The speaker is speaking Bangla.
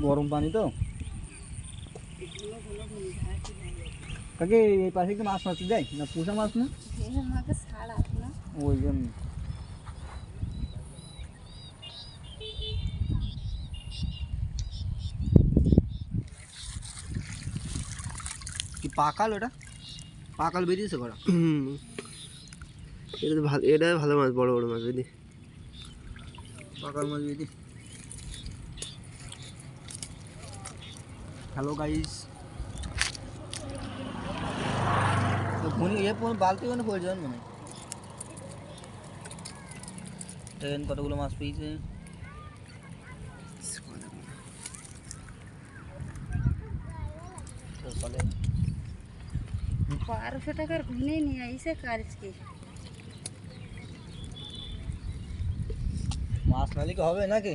গরম পানি তো কাকে এই পাশে কি মাছ মারতে যায় না পোষা মাছ না ওই জন্য কি পাকাল ওটা পাকাল বেরিয়েছে করা এটা তো ভালো, এটা ভালো মাছ, বড় বড় মাছ বুঝলি, পাকাল মাছ বেরিয়ে। হ্যালো গাইস, তো ফোনে এ বালতি কোনো প্রয়োজন মনে হয়। ট্রেন কতগুলো মাছ পেয়েছে, 1200 টাকার ঘুনে নিয়ে আইসে কালকে। মাছ নালে কি হবে নাকি?